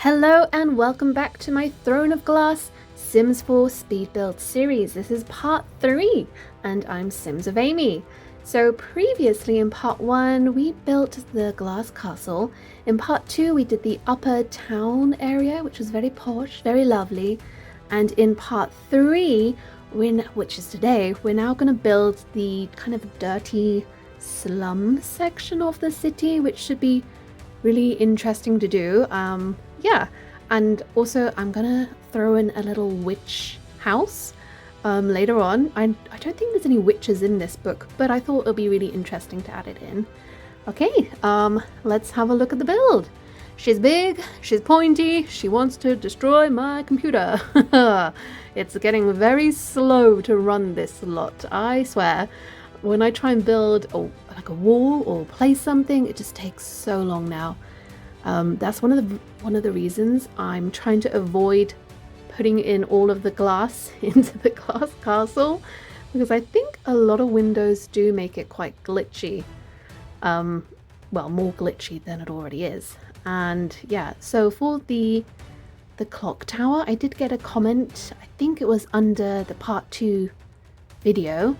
Hello and welcome back to my Throne of Glass Sims 4 Speed Build series. This is part 3 and I'm Sims of Amy. So previously in part 1 we built the glass castle. In part 2 we did the upper town area, which was very posh, very lovely. And in part 3, which is today, we're now going to build the kind of dirty slum section of the city, which should be really interesting to do. Yeah, and also I'm gonna throw in a little witch house later on. I don't think there's any witches in this book, but I thought it would be really interesting to add it in. Okay, let's have a look at the build. She's big, she's pointy, she wants to destroy my computer. It's getting very slow to run this lot, I swear. When I try and build like a wall or place something, it just takes so long now. That's one of the reasons I'm trying to avoid putting in all of the glass into the glass castle, because I think a lot of windows do make it quite glitchy. Well, more glitchy than it already is. And yeah, so for the clock tower, I did get a comment. I think it was under the part 2 video.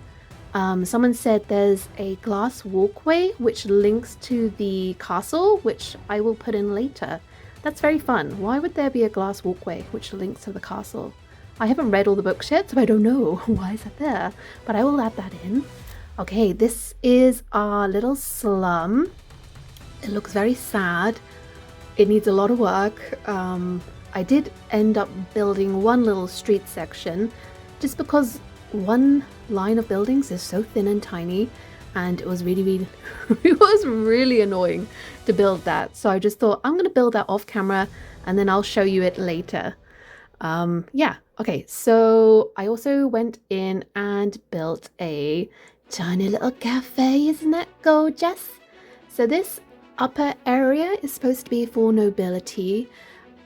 Someone said there's a glass walkway which links to the castle, which I will put in later. That's very fun. Why would there be a glass walkway which links to the castle? I haven't read all the books yet, so I don't know why is that there, but I will add that in. Okay, this is our little slum. It looks very sad. It needs a lot of work. I did end up building one little street section just because one line of buildings is so thin and tiny, and it was really it was really annoying to build that. So I just thought I'm gonna build that off camera and then I'll show you it later. Yeah, okay, so I also went in and built a tiny little cafe. Isn't that gorgeous? So this upper area is supposed to be for nobility,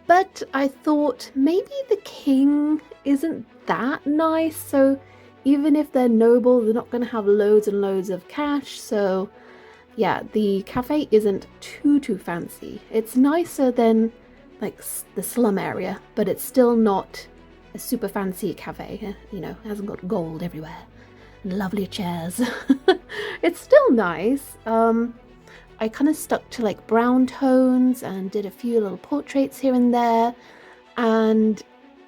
but I thought maybe the king isn't that nice, so even if they're noble, they're not going to have loads and loads of cash. So yeah, the cafe isn't too fancy. It's nicer than like the slum area, but it's still not a super fancy cafe. You know, it hasn't got gold everywhere and lovely chairs. It's still nice. I kind of stuck to like brown tones and did a few little portraits here and there, and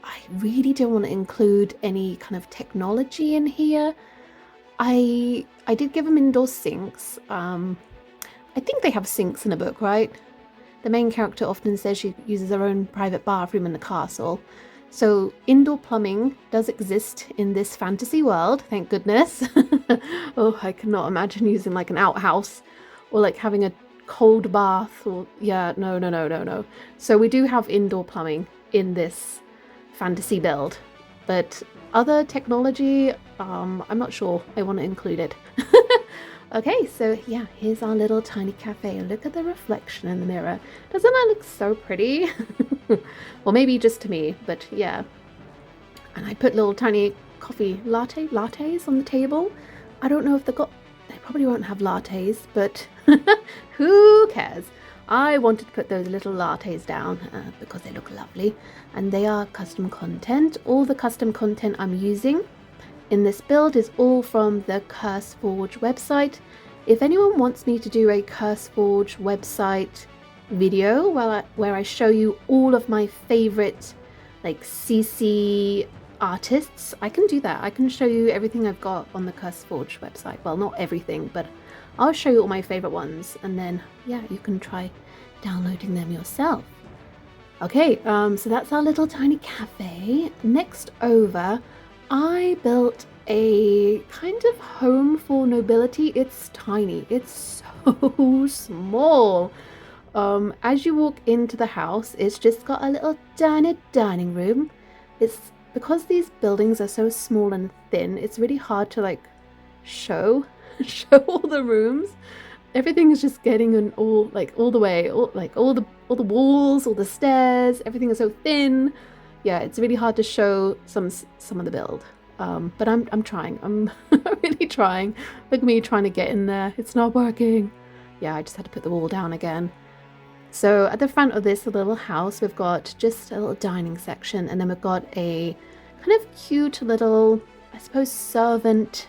I really don't want to include any kind of technology in here. I did give them indoor sinks. I think they have sinks in the book, right? The main character often says she uses her own private bathroom in the castle. So indoor plumbing does exist in this fantasy world, thank goodness. Oh, I cannot imagine using like an outhouse or like having a cold bath or yeah, no. So we do have indoor plumbing in this fantasy build, but other technology, I'm not sure I want to include it. Okay, so yeah, here's our little tiny cafe. Look at the reflection in the mirror. Doesn't that look so pretty? Well, maybe just to me, but yeah. And I put little tiny coffee lattes on the table. I don't know if they probably won't have lattes, but who cares? I wanted to put those little lattes down because they look lovely, and they are custom content. All the custom content I'm using in this build is all from the CurseForge website. If anyone wants me to do a CurseForge website video where I show you all of my favorite like CC artists, I can do that. I can show you everything I've got on the CurseForge website. Well, not everything, but I'll show you all my favorite ones, and then yeah, you can try downloading them yourself. Okay, so that's our little tiny cafe. Next over, I built a kind of home for nobility. It's tiny, it's so small. As you walk into the house, it's just got a little tiny dining room. It's because these buildings are so small and thin, it's really hard to like show all the rooms. Everything is just getting in all the way, all the walls, all the stairs, everything is so thin. Yeah, it's really hard to show some of the build. But I'm trying. I'm really trying. Look at me trying to get in there. It's not working. Yeah, I just had to put the wall down again. So at the front of this little house, we've got just a little dining section, and then we've got a kind of cute little, I suppose, servant-like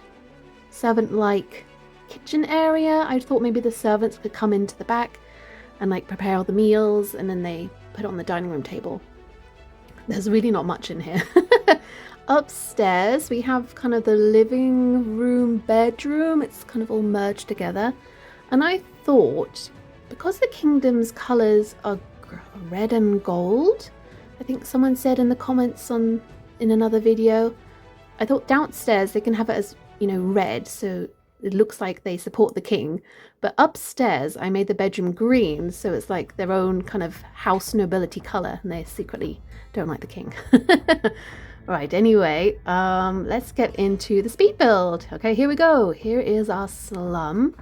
kitchen area. I thought maybe the servants could come into the back and like prepare all the meals, and then they put it on the dining room table. There's really not much in here. Upstairs, we have kind of the living room, bedroom. It's kind of all merged together. And I thought, because the kingdom's colours are red and gold, I think someone said in the comments in another video, I thought downstairs they can have it as, you know, red, so it looks like they support the king. But upstairs, I made the bedroom green, so it's like their own kind of house nobility colour, and they secretly don't like the king. Right, anyway, let's get into the speed build. Okay, here we go. Here is our slum.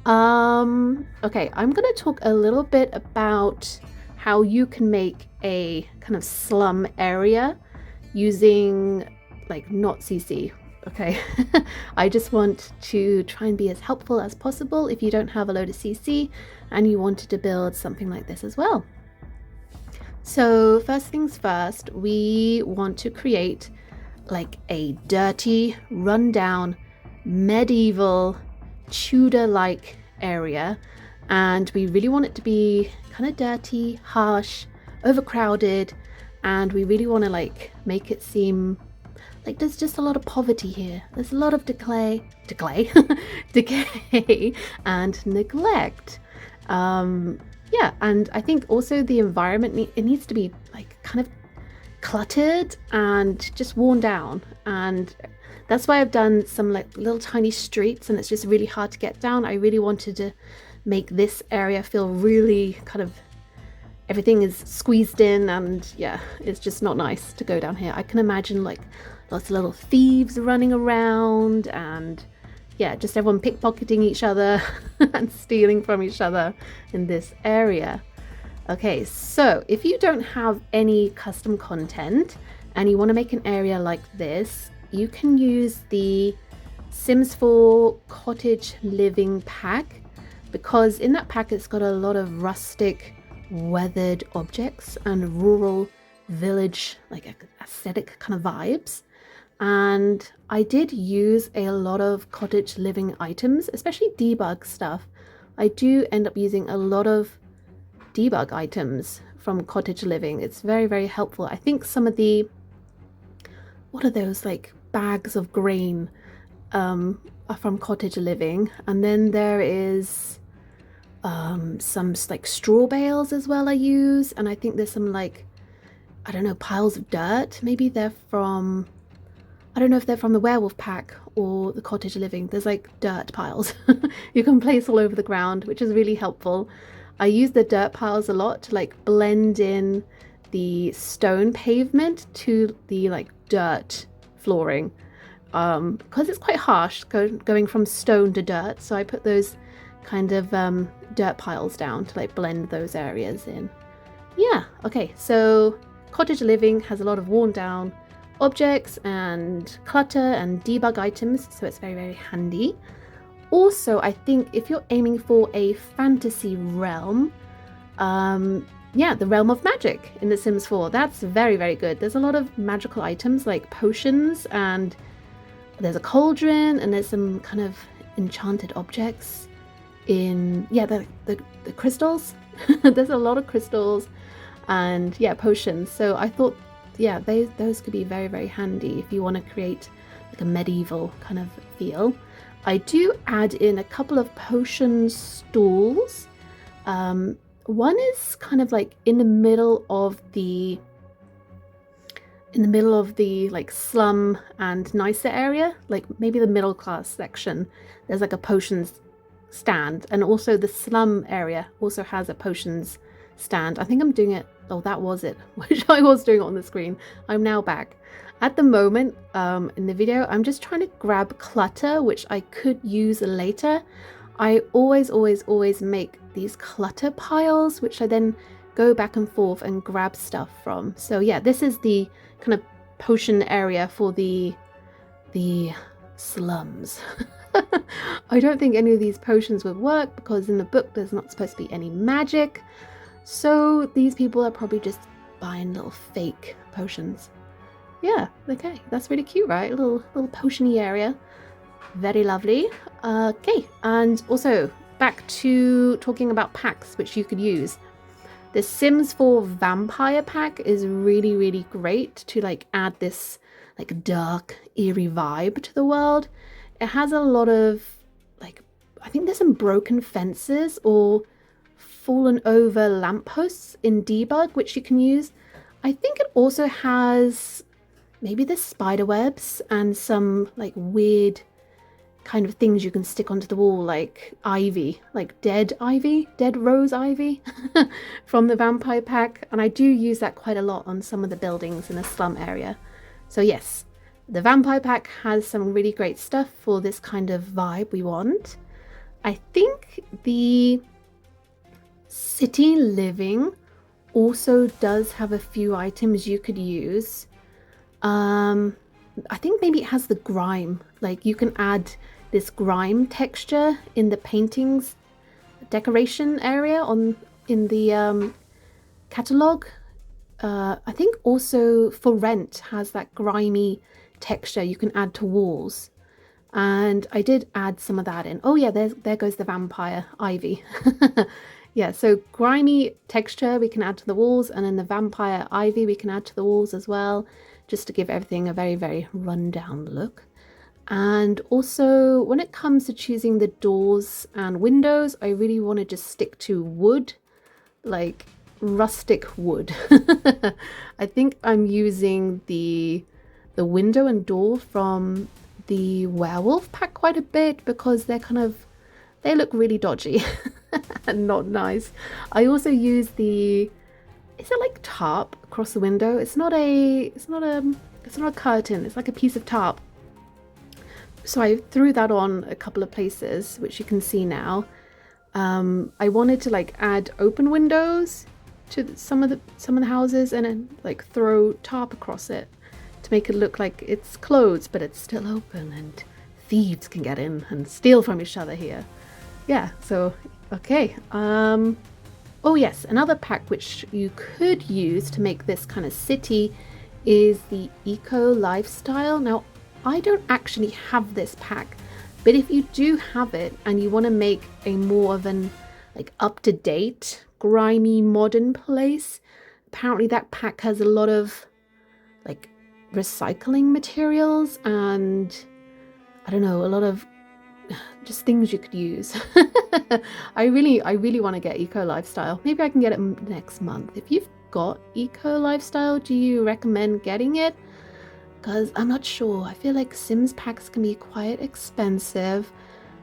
Okay, I'm going to talk a little bit about how you can make a kind of slum area using like not CC. Okay, I just want to try and be as helpful as possible if you don't have a load of CC and you wanted to build something like this as well. So first things first, we want to create like a dirty, rundown, medieval, Tudor-like area, and we really want it to be kind of dirty, harsh, overcrowded, and we really want to like make it seem like there's just a lot of poverty here. There's a lot of decay and neglect. Yeah, and I think also the environment, it needs to be like kind of cluttered and just worn down, and that's why I've done some like little tiny streets, and it's just really hard to get down. I really wanted to make this area feel really kind of, everything is squeezed in, and yeah, it's just not nice to go down here. I can imagine like lots of little thieves running around, and yeah, just everyone pickpocketing each other and stealing from each other in this area. Okay, so if you don't have any custom content and you want to make an area like this, you can use the Sims 4 cottage living pack, because in that pack it's got a lot of rustic, weathered objects and rural village like aesthetic kind of vibes. And I did use a lot of cottage living items, especially debug stuff. I do end up using a lot of debug items from cottage living. It's very, very helpful. I think some of the, what are those like bags of grain are from cottage living, and then there is some like straw bales as well I use, and I think there's some like, I don't know, piles of dirt. Maybe they're from, I don't know if they're from the werewolf pack or the cottage living. There's like dirt piles you can place all over the ground, which is really helpful. I use the dirt piles a lot to like blend in the stone pavement to the like dirt flooring, because it's quite harsh going from stone to dirt. So I put those kind of dirt piles down to like blend those areas in. Yeah, okay, so cottage living has a lot of worn down objects and clutter and debug items, so it's very, very handy. Also, I think if you're aiming for a fantasy realm, yeah, the realm of magic in The Sims 4, that's very, very good. There's a lot of magical items like potions, and there's a cauldron, and there's some kind of enchanted objects in, yeah, the crystals. There's a lot of crystals and yeah, potions. So I thought, yeah, those could be very, very handy if you want to create like a medieval kind of feel. I do add in a couple of potion stalls. One is kind of like in the middle of the like slum and nicer area, like maybe the middle class section. There's like a potions stand, and also the slum area also has a potions stand. I think I'm doing it, oh, that was it, which I was doing it on the screen. I'm now back. At the moment, in the video, I'm just trying to grab clutter, which I could use later. I always make these clutter piles, which I then go back and forth and grab stuff from. So yeah, this is the kind of potion area for the slums. I don't think any of these potions would work because in the book there's not supposed to be any magic. So these people are probably just buying little fake potions. Yeah, okay, that's really cute, right? A little potiony area. Very lovely. Okay, and also back to talking about packs which you could use. The Sims 4 Vampire pack is really, really great to like add this like dark, eerie vibe to the world. It has a lot of like, I think there's some broken fences or fallen over lampposts in debug which you can use. I think it also has maybe the spider webs and some like weird kind of things you can stick onto the wall, like ivy, like dead rose ivy from the vampire pack. And I do use that quite a lot on some of the buildings in the slum area. So yes, the vampire pack has some really great stuff for this kind of vibe we want. I think the city living also does have a few items you could use. I think maybe it has the grime, like you can add this grime texture in the paintings decoration area in the catalog. I think also For Rent has that grimy texture you can add to walls, and I did add some of that in. Oh yeah, there goes the vampire ivy. Yeah, so grimy texture we can add to the walls, and then the vampire ivy we can add to the walls as well, just to give everything a very, very rundown look. And also when it comes to choosing the doors and windows, I really want to just stick to wood, like rustic wood. I think I'm using the window and door from the werewolf pack quite a bit because they look really dodgy and not nice. I also use is it like tarp across the window? It's not a curtain, it's like a piece of tarp. So I threw that on a couple of places, which you can see now. I wanted to like add open windows to some of the houses and then like throw tarp across it to make it look like it's closed, but it's still open and thieves can get in and steal from each other here. Yeah, so okay. Oh yes, another pack which you could use to make this kind of city is the eco lifestyle. Now, I don't actually have this pack, but if you do have it and you want to make a more of an like up-to-date, grimy, modern place, apparently that pack has a lot of like recycling materials and I don't know, a lot of just things you could use. I really want to get eco lifestyle. Maybe I can get it next month. If you've got eco lifestyle, do you recommend getting it? Because I'm not sure. I feel like Sims packs can be quite expensive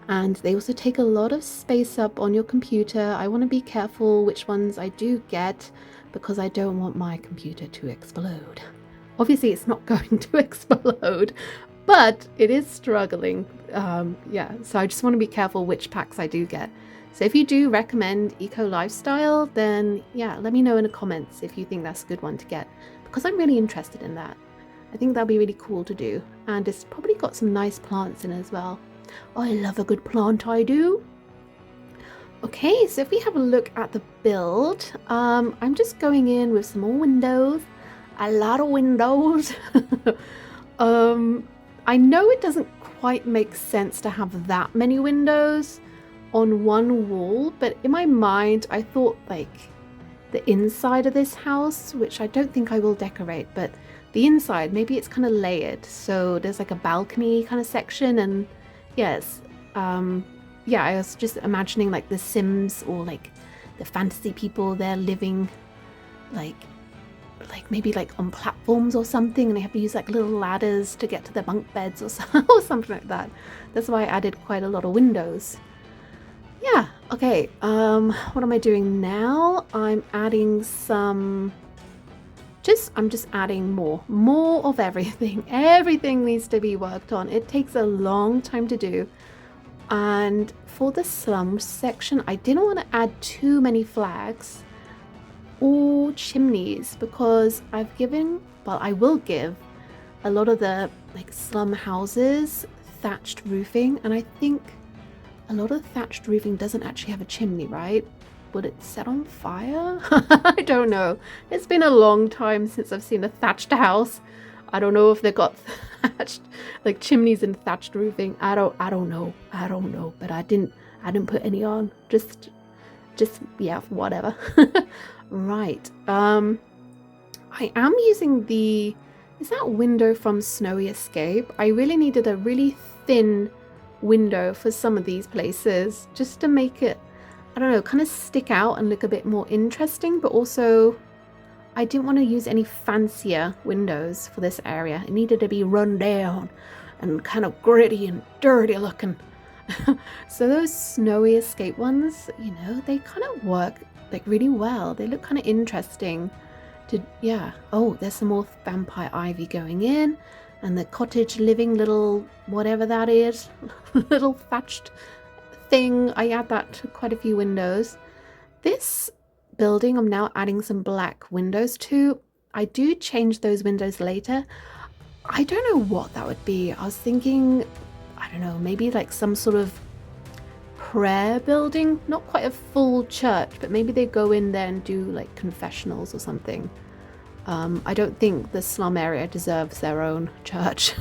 and they also take a lot of space up on your computer. I want to be careful which ones I do get because I don't want my computer to explode. Obviously it's not going to explode, but it is struggling. Yeah, so I just want to be careful which packs I do get. So if you do recommend eco lifestyle, then yeah, let me know in the comments if you think that's a good one to get, because I'm really interested in that. I think that'll be really cool to do, and it's probably got some nice plants in it as well. Oh, I love a good plant, I do. Okay, so if we have a look at the build, I'm just going in with some more windows, a lot of windows. I know it doesn't quite make sense to have that many windows on one wall, but in my mind I thought like the inside of this house, which I don't think I will decorate, but the inside, maybe it's kind of layered, so there's like a balcony kind of section. And yes, yeah, I was just imagining like the Sims or like the fantasy people, they're living like maybe like on platforms or something, and they have to use like little ladders to get to their bunk beds or something like that. That's why I added quite a lot of windows. Yeah, okay, what am I doing now? I'm adding some, I'm just adding more of everything. Everything needs to be worked on. It takes a long time to do. And for the slum section, I didn't want to add too many flags or chimneys because I will give a lot of the like slum houses thatched roofing, and I think a lot of thatched roofing doesn't actually have a chimney, right? would it set on fire? I don't know. It's been a long time since I've seen a thatched house. I don't know if they got thatched, like chimneys and thatched roofing. I don't know. But I didn't put any on. Just yeah, whatever. Right. I am using is that window from Snowy Escape? I really needed a really thin window for some of these places just to make it, I don't know, kind of stick out and look a bit more interesting, but also I didn't want to use any fancier windows for this area. It needed to be run down and kind of gritty and dirty looking. So those Snowy Escape ones, you know, they kind of work like really well. They look kind of interesting. Yeah. Oh, there's some more vampire ivy going in, and the cottage living little whatever that is, little thatched thing. I add that to quite a few windows. This building I'm now adding some black windows to. I do change those windows later. I don't know what that would be. I was thinking, I don't know, maybe like some sort of prayer building, not quite a full church, but maybe they go in there and do like confessionals or something. I don't think the slum area deserves their own church.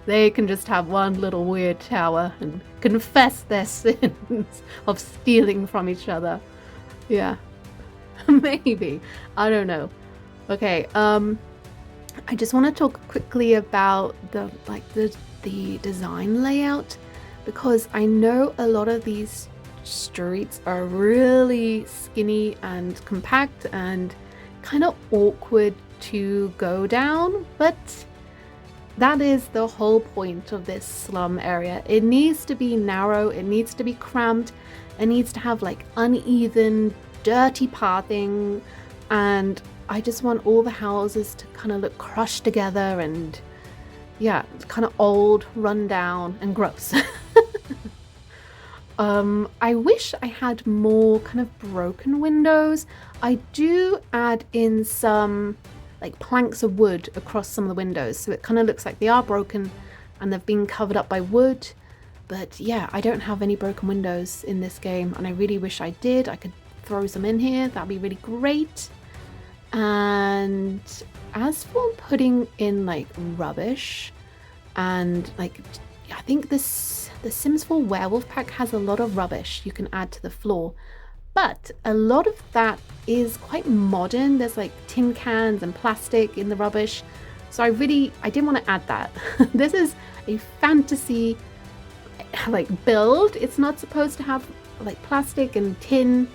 They can just have one little weird tower and confess their sins of stealing from each other. Yeah, maybe. I don't know. Okay, I just want to talk quickly about the design layout, because I know a lot of these streets are really skinny and compact and kind of awkward to go down, but that is the whole point of this slum area. It needs to be narrow, it needs to be cramped, it needs to have like uneven, dirty pathing, and I just want all the houses to kind of look crushed together and yeah, kind of old, run down and gross. I wish I had more kind of broken windows. I do add in some like planks of wood across some of the windows, so it kind of looks like they are broken and they've been covered up by wood. But yeah, I don't have any broken windows in this game, and I really wish I did. I could throw some in here, that'd be really great. And as for putting in like rubbish and like, I think the Sims 4 Werewolf Pack has a lot of rubbish you can add to the floor, but a lot of that is quite modern. There's like tin cans and plastic in the rubbish, so I didn't want to add that. This is a fantasy like build. It's not supposed to have like plastic and tin,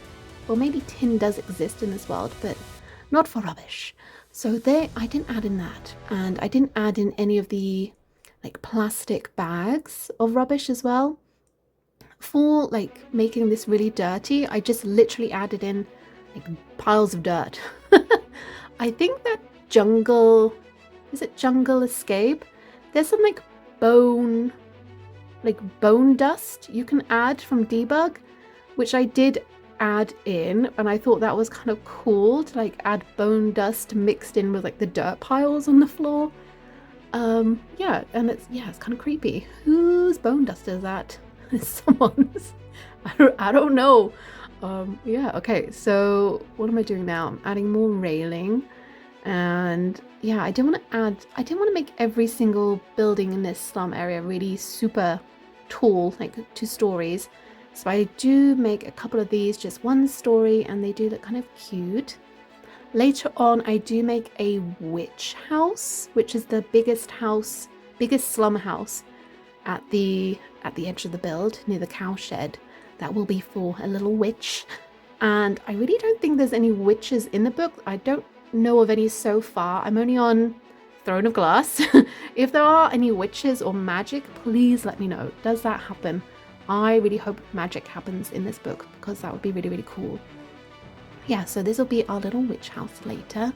or maybe tin does exist in this world, but not for rubbish. So there, I didn't add in that, and I didn't add in any of the like plastic bags of rubbish as well. For like making this really dirty, I just literally added in like piles of dirt. I think that jungle escape, there's some like bone dust you can add from debug, which I did add in, and I thought that was kind of cool to like add bone dust mixed in with like the dirt piles on the floor. Yeah, and it's kind of creepy. Whose bone dust is that? It's someone's. I don't know. Yeah, okay, so what am I doing now? I'm adding more railing, and yeah, I didn't want to make every single building in this slum area really super tall, like 2 stories. So I do make a couple of these just 1 story, and they do look kind of cute. Later on, I do make a witch house, which is the biggest slum house at the edge of the build near the cow shed. That will be for a little witch. And I really don't think there's any witches in the book. I don't know of any so far. I'm only on Throne of Glass. If there are any witches or magic, please let me know. Does that happen? I really hope magic happens in this book, because that would be really, really cool. Yeah, so this will be our little witch house later,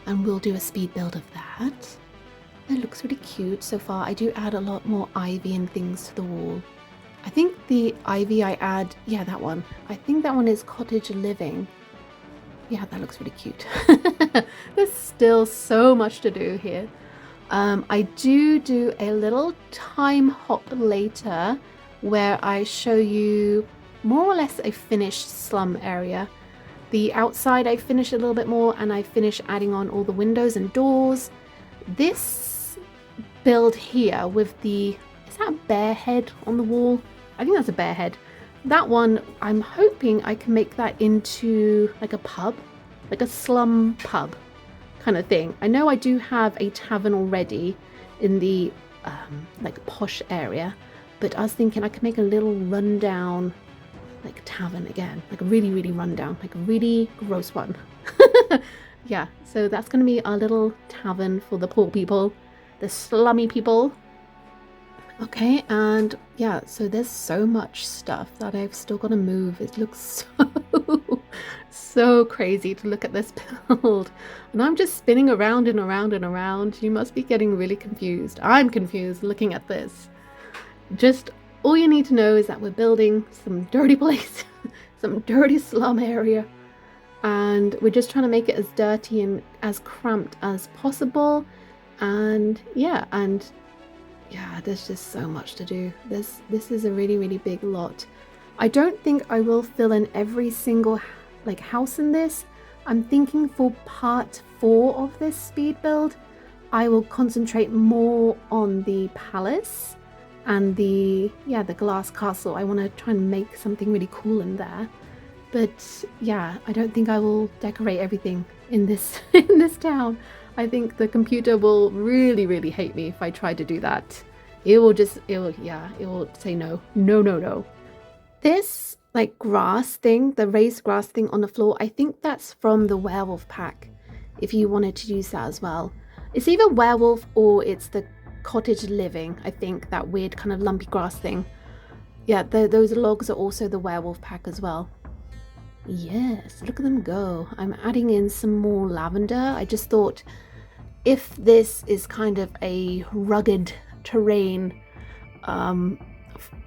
and we'll do a speed build of that. It looks really cute so far. I do add a lot more ivy and things to the wall. I think the ivy I add, yeah, that one. I think that one is cottage living. Yeah, that looks really cute. There's still so much to do here. I do a little time hop later where I show you more or less a finished slum area. The outside I finished a little bit more, and I finished adding on all the windows and doors. This build here with the, is that a bear head on the wall? I think that's a bear head. That one, I'm hoping I can make that into like a pub, like a slum pub kind of thing. I know I do have a tavern already in the like posh area, but I was thinking I could make a little rundown like tavern again, like a really, really rundown, like a really gross one. Yeah, so that's going to be our little tavern for the poor people, the slummy people. Okay, and yeah, so there's so much stuff that I've still got to move. It looks so crazy to look at this build. And I'm just spinning around and around and around. You must be getting really confused. I'm confused looking at this. Just all you need to know is that we're building some dirty place, some dirty slum area. And we're just trying to make it as dirty and as cramped as possible. And yeah, there's just so much to do. This is a really, really big lot. I don't think I will fill in every single like house in this. I'm thinking for part 4 of this speed build, I will concentrate more on the palace and the glass castle. I want to try and make something really cool in there. But yeah, I don't think I will decorate everything in this in this town. I think the computer will really, really hate me if I try to do that. It will say no. This like grass thing, the raised grass thing on the floor, I think that's from the werewolf pack, if you wanted to use that as well. It's either werewolf or it's the cottage living, I think, that weird kind of lumpy grass thing. Yeah, those logs are also the werewolf pack as well. Yes, look at them go. I'm adding in some more lavender. I just thought, if this is kind of a rugged terrain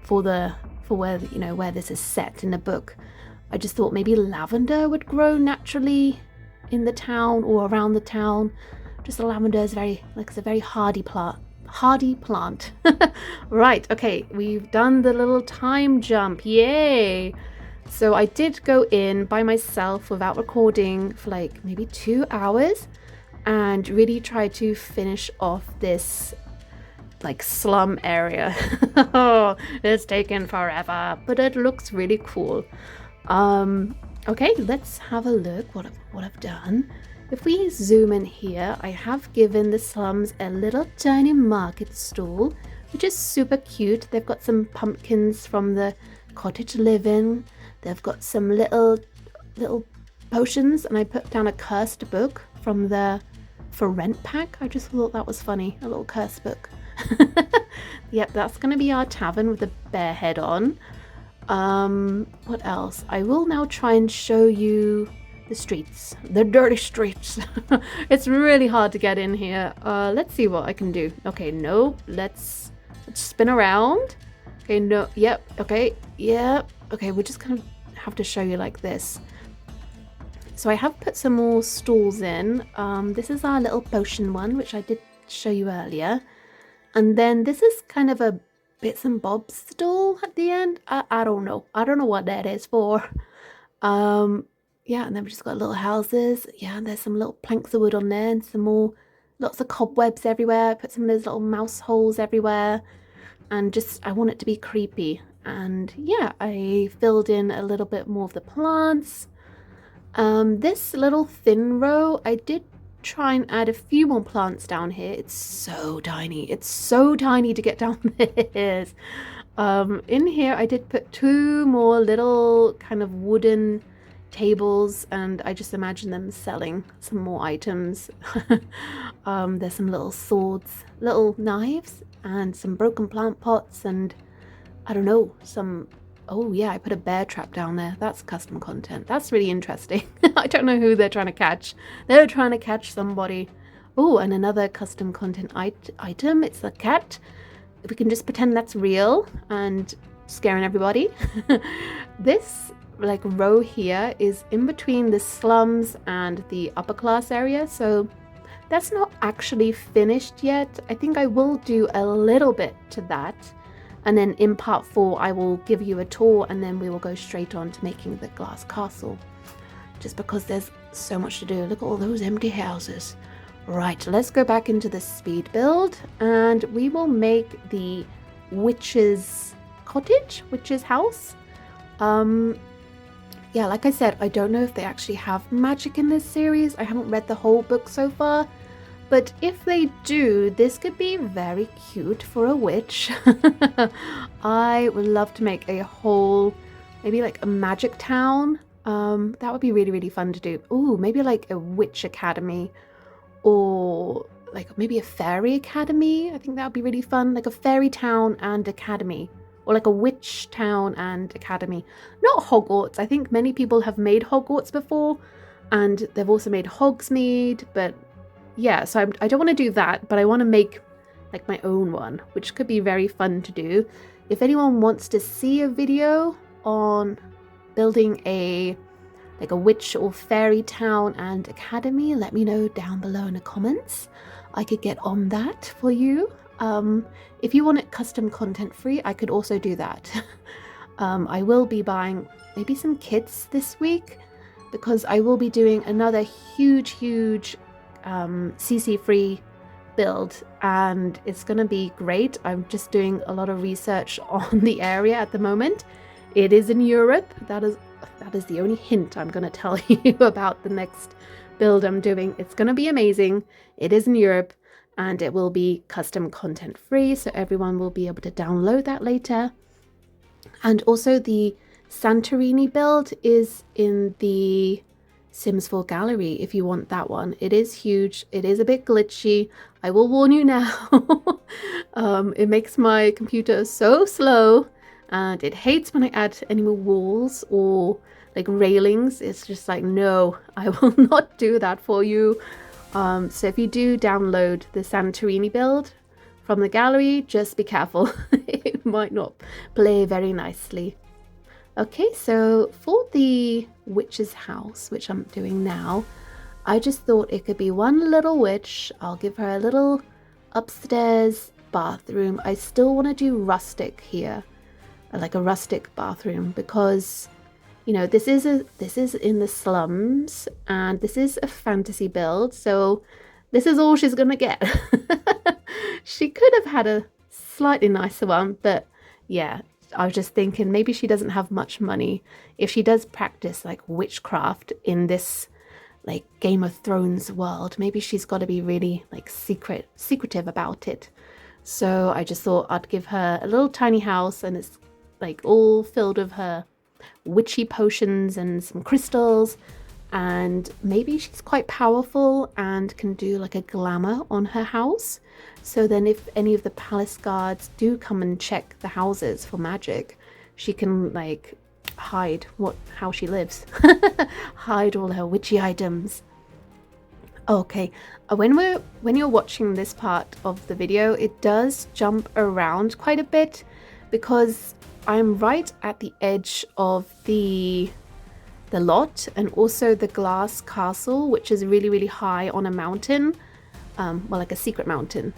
for where, you know, where this is set in the book, I just thought maybe lavender would grow naturally in the town or around the town. Just the lavender is it's a very hardy plant. Right, okay, we've done the little time jump. Yay! So I did go in by myself without recording for like maybe 2 hours and really try to finish off this like slum area. Oh, it's taken forever, but it looks really cool. Okay, let's have a look what I've done. If we zoom in here, I have given the slums a little tiny market stall, which is super cute. They've got some pumpkins from the cottage living. They've got some little potions, and I put down a cursed book from the for rent pack. I just thought that was funny, a little cursed book. Yep, that's going to be our tavern with the bear head on. What else? I will now try and show you the streets, the dirty streets. It's really hard to get in here. Let's see what I can do. Okay, no, let's spin around. Okay, no, yep, okay, yep. Okay, we're just gonna have to show you like this. So I have put some more stalls in. This is our little potion one, which I did show you earlier. And then this is kind of a bits and bobs stall at the end. I don't know. I don't know what that is for. Yeah, and then we just got little houses. Yeah, and there's some little planks of wood on there and some more, lots of cobwebs everywhere. I put some of those little mouse holes everywhere. And just, I want it to be creepy. And yeah, I filled in a little bit more of the plants. This little thin row, I did try and add a few more plants down here. It's so tiny. It's so tiny to get downstairs. In here, I did put 2 more little kind of wooden tables, and I just imagine them selling some more items. There's some little swords, little knives, and some broken plant pots, and I don't know, some... Oh yeah, I put a bear trap down there. That's custom content. That's really interesting. I don't know who they're trying to catch. They're trying to catch somebody. Oh, and another custom content item. It's a cat. We can just pretend that's real and scaring everybody. This like row here is in between the slums and the upper class area, so that's not actually finished yet. I think I will do a little bit to that. And then in part 4, I will give you a tour and then we will go straight on to making the glass castle. Just because there's so much to do. Look at all those empty houses. Right, let's go back into the speed build and we will make the witch's cottage, witch's house. Yeah, like I said, I don't know if they actually have magic in this series. I haven't read the whole book so far. But if they do, this could be very cute for a witch. I would love to make a whole, maybe like a magic town. That would be really, really fun to do. Ooh, maybe like a witch academy or like maybe a fairy academy. I think that would be really fun. Like a fairy town and academy. Or like a witch town and academy. Not Hogwarts. I think many people have made Hogwarts before. And they've also made Hogsmeade. But yeah, so I don't want to do that. But I want to make like my own one. Which could be very fun to do. If anyone wants to see a video on building a witch or fairy town and academy, let me know down below in the comments. I could get on that for you. If you want it custom content free, I could also do that. I will be buying maybe some kits this week because I will be doing another huge CC free build and it's gonna be great. I'm just doing a lot of research on the area at the moment. It is in Europe. That is the only hint I'm gonna tell you about the next build I'm doing. It's gonna be amazing. It is in Europe. And it will be custom content free, so everyone will be able to download that later. And also the Santorini build is in the Sims 4 gallery if you want that one. It is huge. It is a bit glitchy. I will warn you now. It makes my computer so slow and it hates when I add any more walls or like railings. It's just like, no, I will not do that for you. So if you do download the Santorini build from the gallery, just be careful. It might not play very nicely. Okay, so for the witch's house, which I'm doing now, I just thought it could be one little witch. I'll give her a little upstairs bathroom. I still want to do rustic here, like a rustic bathroom, because you know, this is in the slums and this is a fantasy build, so this is all she's gonna get. She could have had a slightly nicer one, but yeah, I was just thinking maybe she doesn't have much money. If she does practice like witchcraft in this like Game of Thrones world, maybe she's got to be really like secretive about it. So I just thought I'd give her a little tiny house and it's like all filled with her witchy potions and some crystals, and maybe she's quite powerful and can do like a glamour on her house, so then if any of the palace guards do come and check the houses for magic, she can like hide how she lives. Hide all her witchy items. Okay, when you're watching this part of the video, it does jump around quite a bit because I'm right at the edge of the lot and also the glass castle, which is really, really high on a mountain. Well, like a secret mountain.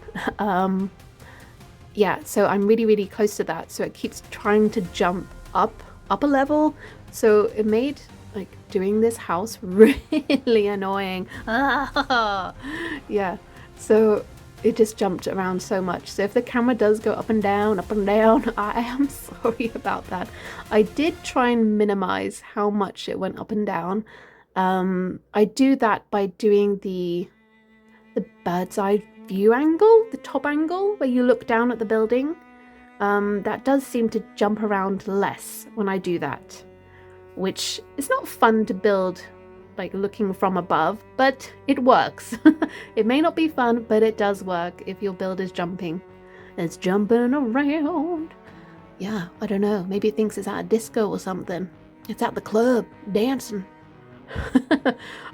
Yeah, so I'm really, really close to that. So it keeps trying to jump up a level. So it made like doing this house really annoying. Yeah, so it just jumped around so much. So if the camera does go up and down, I am sorry about that. I did try and minimize how much it went up and down. I do that by doing the bird's eye view angle, the top angle where you look down at the building. That does seem to jump around less when I do that, which is not fun to build like looking from above, but it works. It may not be fun, but it does work if your build is jumping. It's jumping around. Yeah, I don't know. Maybe it thinks it's at a disco or something. It's at the club, dancing.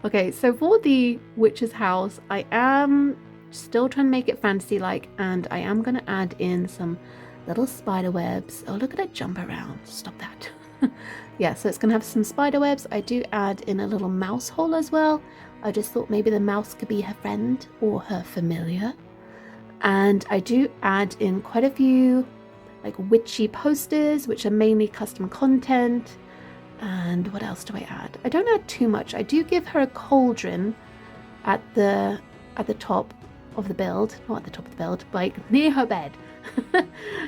Okay, so for the witch's house, I am still trying to make it fantasy-like, and I am going to add in some little spider webs. Oh, look at it jump around. Stop that. Yeah, so it's going to have some spider webs. I do add in a little mouse hole as well. I just thought maybe the mouse could be her friend or her familiar. And I do add in quite a few like witchy posters, which are mainly custom content. And what else do I add? I don't add too much. I do give her a cauldron at the top of the build, not at the top of the build, like near her bed.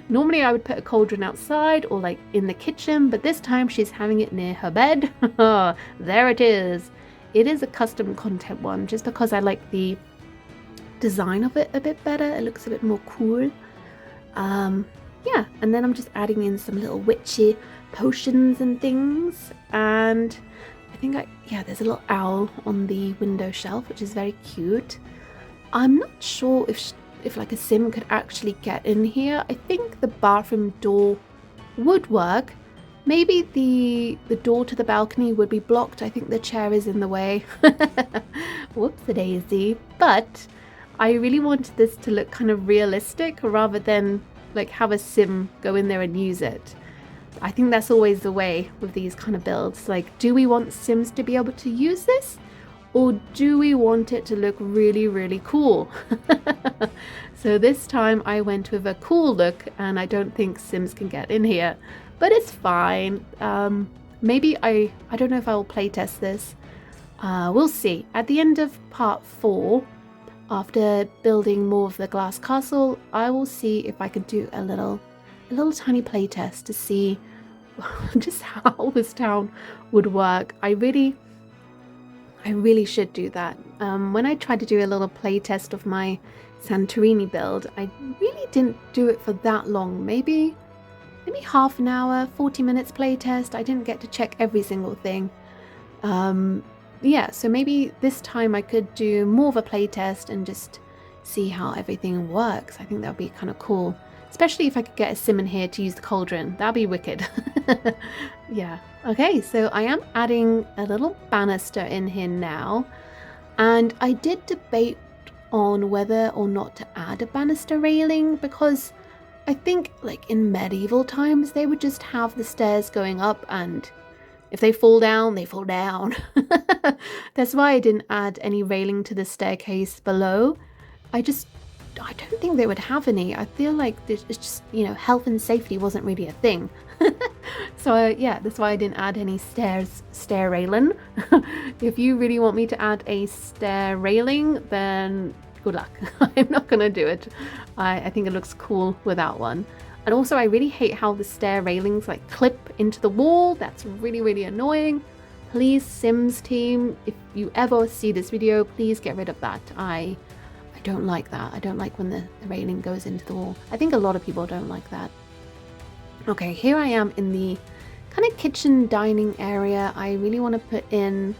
Normally I would put a cauldron outside or like in the kitchen, but this time she's having it near her bed. There it is. It is a custom content one, just because I like the design of it a bit better. It looks a bit more cool. Yeah, and then I'm just adding in some little witchy potions and things, and I think there's a little owl on the window shelf, which is very cute. I'm not sure if like a sim could actually get in here. I think the bathroom door would work. Maybe the door to the balcony would be blocked. I think the chair is in the way. Whoops-a-daisy. But I really wanted this to look kind of realistic rather than like have a sim go in there and use it. I think that's always the way with these kind of builds. Like, do we want sims to be able to use this? Or do we want it to look really, really cool? So this time I went with a cool look, and I don't think sims can get in here. But it's fine. Maybe I don't know if I will playtest this. We'll see. At the end of part 4, after building more of the glass castle, I will see if I can do a little tiny playtest to see just how this town would work. I really should do that. When I tried to do a little playtest of my Santorini build, I really didn't do it for that long. Maybe half an hour, 40 minutes playtest. I didn't get to check every single thing. Yeah, so maybe this time I could do more of a playtest and just see how everything works. I think that would be kind of cool. Especially if I could get a sim in here to use the cauldron. That'd be wicked. Yeah. Okay, so I am adding a little banister in here now. And I did debate on whether or not to add a banister railing, because I think like in medieval times they would just have the stairs going up, and if they fall down, they fall down. That's why I didn't add any railing to the staircase below. I don't think they would have any. I feel like it's just, health and safety wasn't really a thing. So yeah, that's why I didn't add any stair railing. If you really want me to add a stair railing, then good luck. I'm not gonna do it. I think it looks cool without one. And also I really hate how the stair railings like clip into the wall. That's really, really annoying. Please, Sims team, if you ever see this video, please get rid of that. I don't like that. I don't like when the railing goes into the wall. I think a lot of people don't like that. Okay, here I am in the kind of kitchen dining area. I really want to put in,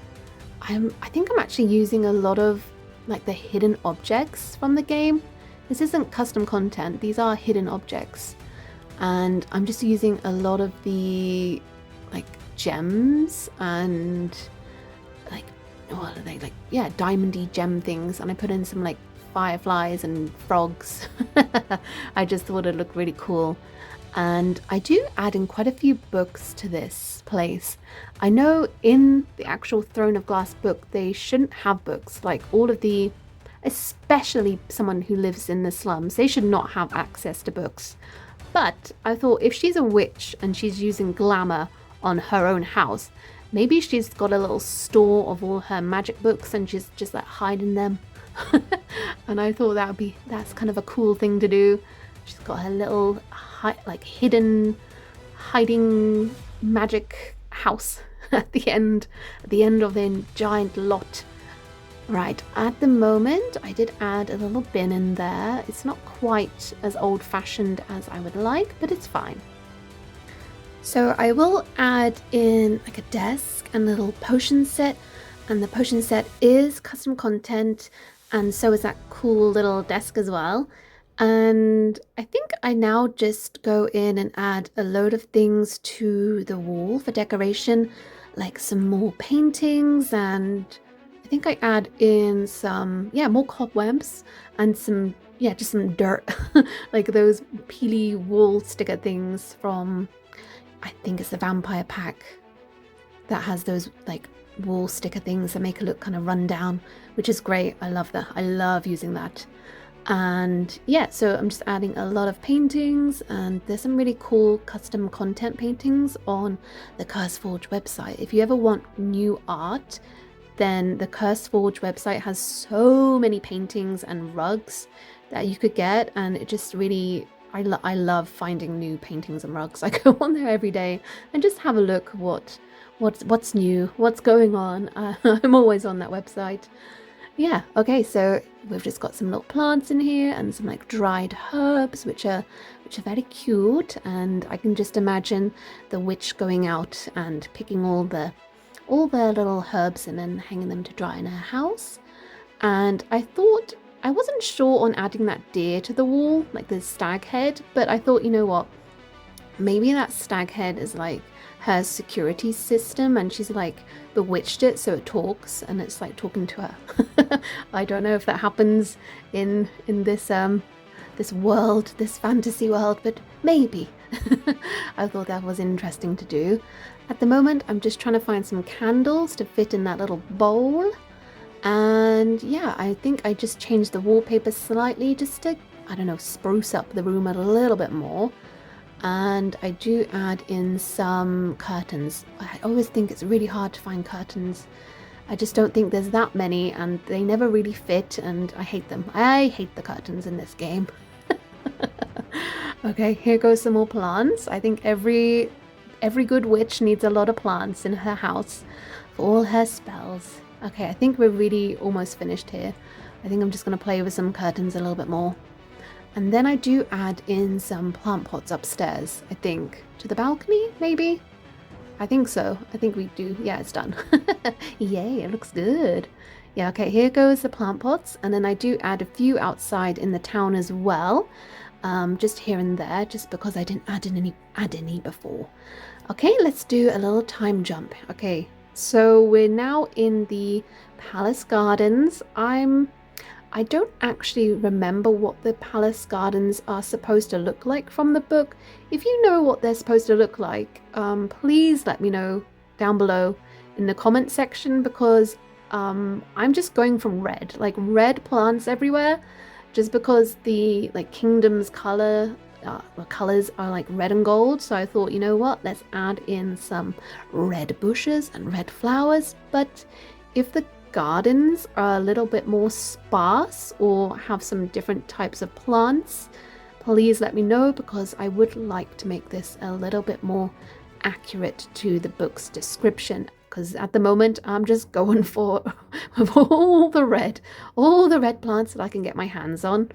I think I'm actually using a lot of like the hidden objects from the game. This isn't custom content, these are hidden objects. And I'm just using a lot of the like gems and like, what are they, like, yeah, diamondy gem things. And I put in some like fireflies and frogs. I just thought it looked really cool. And I do add in quite a few books to this place. I know in the actual Throne of Glass book they shouldn't have books, like all of the, especially someone who lives in the slums, they should not have access to books. But I thought if she's a witch and she's using glamour on her own house, maybe she's got a little store of all her magic books and she's just like hiding them. And I thought that's kind of a cool thing to do. She's got her little like hidden hiding magic house at the end of the giant lot. Right, at the moment I did add a little bin in there. It's not quite as old-fashioned as I would like, but it's fine. So I will add in like a desk and a little potion set, and the potion set is custom content, and so is that cool little desk as well. And I think I now just go in and add a load of things to the wall for decoration, like some more paintings, and I think I add in some, more cobwebs and some, just some dirt, like those peely wall sticker things from, I think it's the Vampire Pack that has those like wall sticker things that make it look kind of run down, which is great. I love that. I love using that. And yeah, so I'm just adding a lot of paintings, and there's some really cool custom content paintings on the CurseForge website. If you ever want new art, then the CurseForge website has so many paintings and rugs that you could get, and it just really, I love finding new paintings and rugs. I go on there every day and just have a look what's new, what's going on. I'm always on that website. Yeah, okay, so we've just got some little plants in here and some like dried herbs, which are very cute, and I can just imagine the witch going out and picking all the little herbs and then hanging them to dry in her house. And I thought, I wasn't sure on adding that deer to the wall, like the stag head, but I thought, you know what, maybe that stag head is like her security system, and she's like bewitched it so it talks, and it's like talking to her. I don't know if that happens in this world, this fantasy world, but maybe. I thought that was interesting to do. At the moment, I'm just trying to find some candles to fit in that little bowl. And yeah, I think I just changed the wallpaper slightly just to, I don't know, spruce up the room a little bit more. And I do add in some curtains. I always think it's really hard to find curtains. I just don't think there's that many, and they never really fit, and I hate them. I hate the curtains in this game. Okay, here goes some more plants. I think every good witch needs a lot of plants in her house for all her spells. Okay, I think we're really almost finished here. I think I'm just going to play with some curtains a little bit more. And then I do add in some plant pots upstairs, I think. To the balcony, maybe? I think so. I think we do. Yeah, it's done. Yay, it looks good. Yeah, okay, here goes the plant pots. And then I do add a few outside in the town as well. Just here and there, just because I didn't add any before. Okay, let's do a little time jump. Okay, so we're now in the palace gardens. I don't actually remember what the palace gardens are supposed to look like from the book. If you know what they're supposed to look like, please let me know down below in the comment section, because I'm just going from red, like red plants everywhere, just because the like kingdom's colors are like red and gold. So I thought, you know what, let's add in some red bushes and red flowers. But if the gardens are a little bit more sparse or have some different types of plants, please let me know, because I would like to make this a little bit more accurate to the book's description, because at the moment I'm just going for all the red plants that I can get my hands on.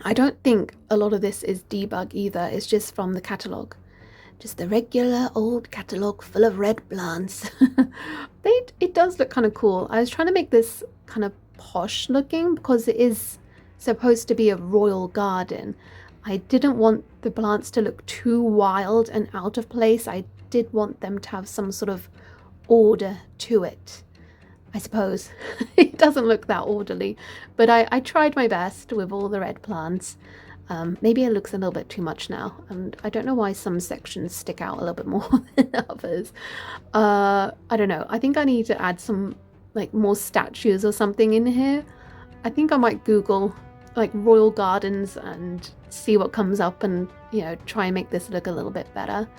I don't think a lot of this is debug either, it's just from the catalogue. Just the regular old catalogue full of red plants. It does look kind of cool. I was trying to make this kind of posh looking because it is supposed to be a royal garden. I didn't want the plants to look too wild and out of place. I did want them to have some sort of order to it, I suppose. It doesn't look that orderly, but I tried my best with all the red plants. Maybe it looks a little bit too much now, and I don't know why some sections stick out a little bit more than others. I don't know. I think I need to add some like more statues or something in here. I think I might Google like royal gardens and see what comes up, and try and make this look a little bit better.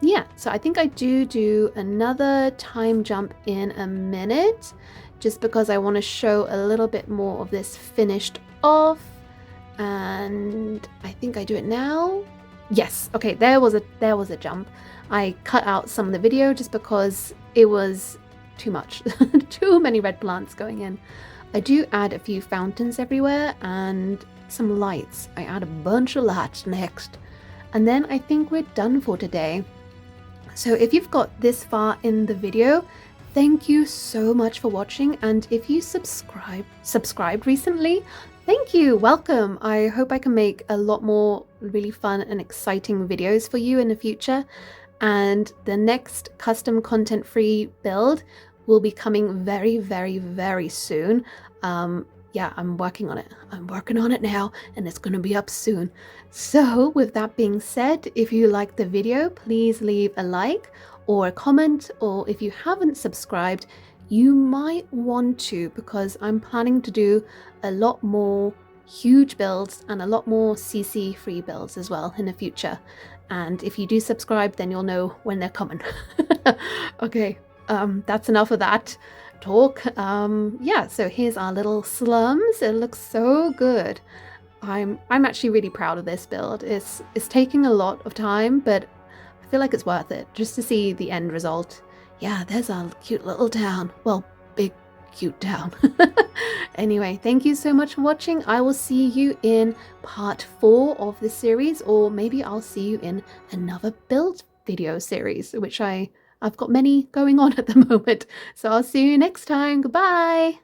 Yeah, so I think I do another time jump in a minute, just because I want to show a little bit more of this finished off. And I think I do it now. Yes, okay, there was a jump. I cut out some of the video just because it was too much. Too many red plants going in. I do add a few fountains everywhere and some lights. I add a bunch of lights next. And then I think we're done for today. So if you've got this far in the video, thank you so much for watching. And if you subscribed recently, thank you, welcome. I hope I can make a lot more really fun and exciting videos for you in the future. And the next custom content free build will be coming very, very, very soon. Yeah, I'm working on it. I'm working on it now, and it's going to be up soon. So with that being said, if you liked the video, please leave a like or a comment, or if you haven't subscribed, you might want to, because I'm planning to do a lot more huge builds and a lot more CC free builds as well in the future. And if you do subscribe, then you'll know when they're coming. Okay, that's enough of that talk. Yeah, so here's our little slums. It looks so good. I'm actually really proud of this build. It's taking a lot of time, but I feel like it's worth it just to see the end result. Yeah, there's our cute little town. Well, big cute town. Anyway, thank you so much for watching. I will see you in part 4 of this series, or maybe I'll see you in another build video series, which I've got many going on at the moment. So I'll see you next time. Goodbye.